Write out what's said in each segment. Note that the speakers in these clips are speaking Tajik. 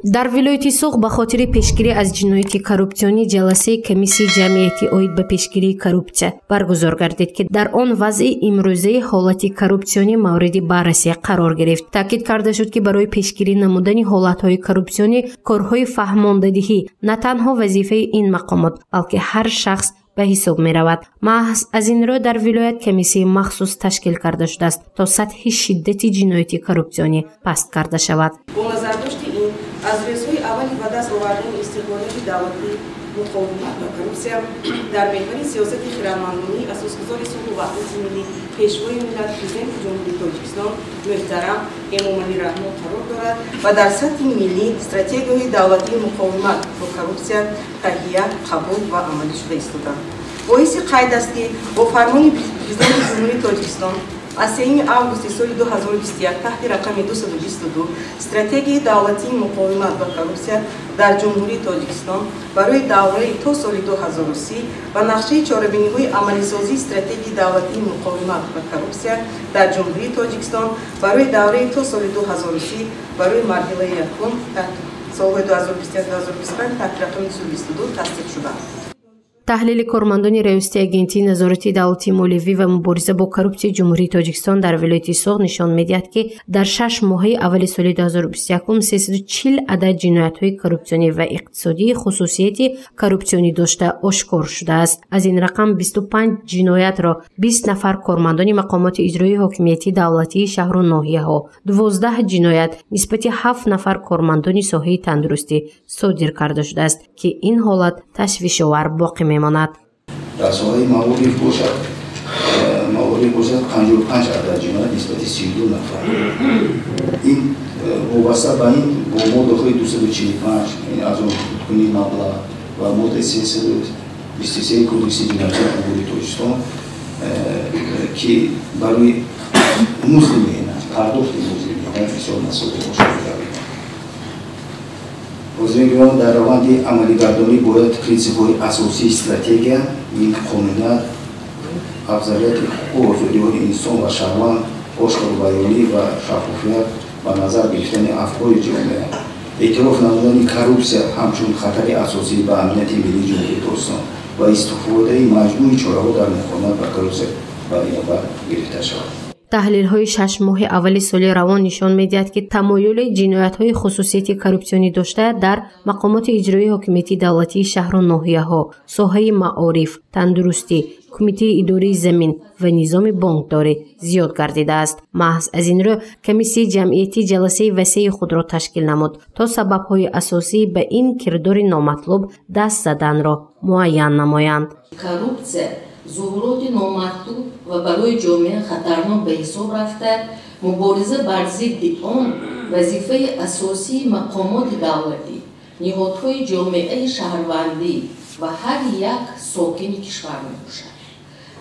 дар вилояти Суғ ба хотири пешгирӣ аз ҷинояти коррупсионӣ ҷаласаи комиссияи ҷамъияти оид ба пешгирии коррупсия баргузор гардид, ки дар он вазъи имрӯзаи ҳолати коррупсионӣ мавриди баррасӣ қарор гирифт. Таъкид карда шуд, ки барои пешгирӣ намудани ҳолатҳои коррупсионӣ корҳои фаҳмондадиҳӣ на танҳо вазифаи ин мақомот, балки ҳар шахс ба ҳисоб меравад. маҳз аз ин рӯ дар вилоят комиссияи махсус ташкил карда шудааст, то сатҳи шиддати ҷинояти коррупсионӣ паст карда шавад. از روزهای اولی بعد از آوردن استقلالیت دولتی مقاومت با کورپسیا در محور سیاست خردمندانه اساسگذار صلح و وحدت ملی پیشوای ملت پرزیدنت جمهوری تاجیکستان محترم امامعلی رحمان قرار دارد و در سطح ملی استراتژی‌های دولتی مقاومت با کورپسیا تهیه، قبول و عملی شده ایستاده. باعث قید است که با فرمان پرزیدنت جمهوری تاجیکستان از 3 август سال 2021 تحت رقم 222 استراتژی دولتی مقاومت با کورپسیا در جمهوری تاجیکستان برای دوره تا سال 2030 و نقشه چاره‌بینی‌های عملی‌سازی استراتژی دولتی مقاومت با کورپسیا در جمهوری تاجیکستان برای دوره تا سال 2030 برای مرحله یکم سال‌های 2021-2025 تحت رقم 222 تصدیق شده. таҳлили кормандони раёсати агентии назорати давлати молиявӣ ва мубориза бо коррупсияи ҷумҳурии тоҷикистон дар вилояти Суғ нишон медиҳад, ки дар 6 моҳаи аввали соли 2021 340 адад ҷиноятҳои коррупсионӣ ва иқтисодии хусусияти коррупсионӣ дошта ошкор шудааст. аз ин рақам 25 ҷиноятро 20 нафар кормандони мақомоти иҷроии ҳокимияти давлатии шаҳру ноҳияҳо, 12 ҷиноят нисбати 7 нафар кормандони соҳаи тандурустӣ содир карда шудааст, ки ин ҳолат ташвишовар боқӣ мемонад. در ساحه معارف باشد 55 عدد جنایت نسبت 32 نفر. این وابسته به این با ماده 245 یعنی از اون کنی مبلغ و ماده 323 کدکس جنایت جمهوری تاجیکستان که برای مزدوران پرداخت مزدوران فشار مسائل مشابه حاضرین در روند عملی‌گردانی باید پرینسیپ‌های اساسی استراتژی این قانونیت، افضلیت حقوق و آزادی‌های انسان و شهروند، آشکار بیانی و شفافیت و نظر گرفتن افکار جامعه، اعتراف نمودن کورپسیا همچون خطر اساسی به امنیت ملی جمهوری تاجیکستان و استفاده مجموع چاره‌ها در مقاومت با کورپسیا برای گرفته شود. таҳлилҳои 6 моҳи аввали соли равон нишон медиҳад, ки тамоюли ҷиноятҳои хусусияти коррупсионӣ дошта дар мақомоти иҷроии ҳокимияти давлатии шаҳру ноҳияҳо, соҳаи маориф, тандурустӣ, кумитаи идории замин ва низоми бонкдорӣ зиёд гардидааст. маҳз аз ин рӯ комиссияи ҷамъиятӣ ҷаласаи васеъи худро ташкил намуд, то сабабҳои асосӣ ба ин кирдори номатлуб даст заданро муайян намоянд. ظهورات نامطلوب و برای جامعه خطرناک به حساب رفته، مبارزه بر ضد آن وظیفه اساسی مقامات دولتی، نهادهای جامعه شهروندی و هر یک ساکن کشور میباشد.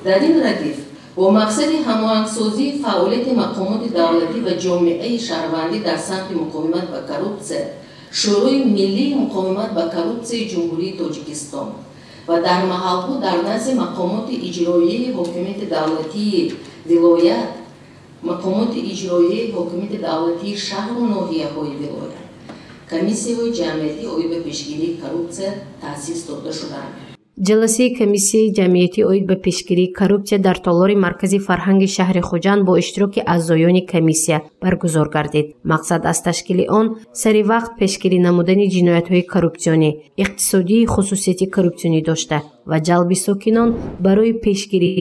در این ردیف با مقصد هماهنگسازی فعالیت مقامات دولتی و جامعه شهروندی در سمت مقاومت با کورپسیا، شورای ملی مقاومت با کورپسیا جمهوری تاجیکستان و در محل‌ها در نزد مقامات اجرایی حکومت دولتی ولایت، مقامات اجرایی حکومت دولتی شهر و ناحیه‌های ولایت، کمیسیه‌های جمعیتی اوید به پیشگیری کورپسیا تأسیس داده شدند. ҷаласаи комиссияи ҷамъияти оид ба пешгирии коррупсия дар толори маркази фарҳанги шаҳри Хуҷанд бо иштироки аъзоёни комиссия баргузор гардид. мақсад аз ташкили он саривақт пешгирӣ намудани ҷиноятҳои коррупсионӣ, иқтисодии хусусияти коррупсионӣ дошта ва ҷалби сокинон барои пешгирии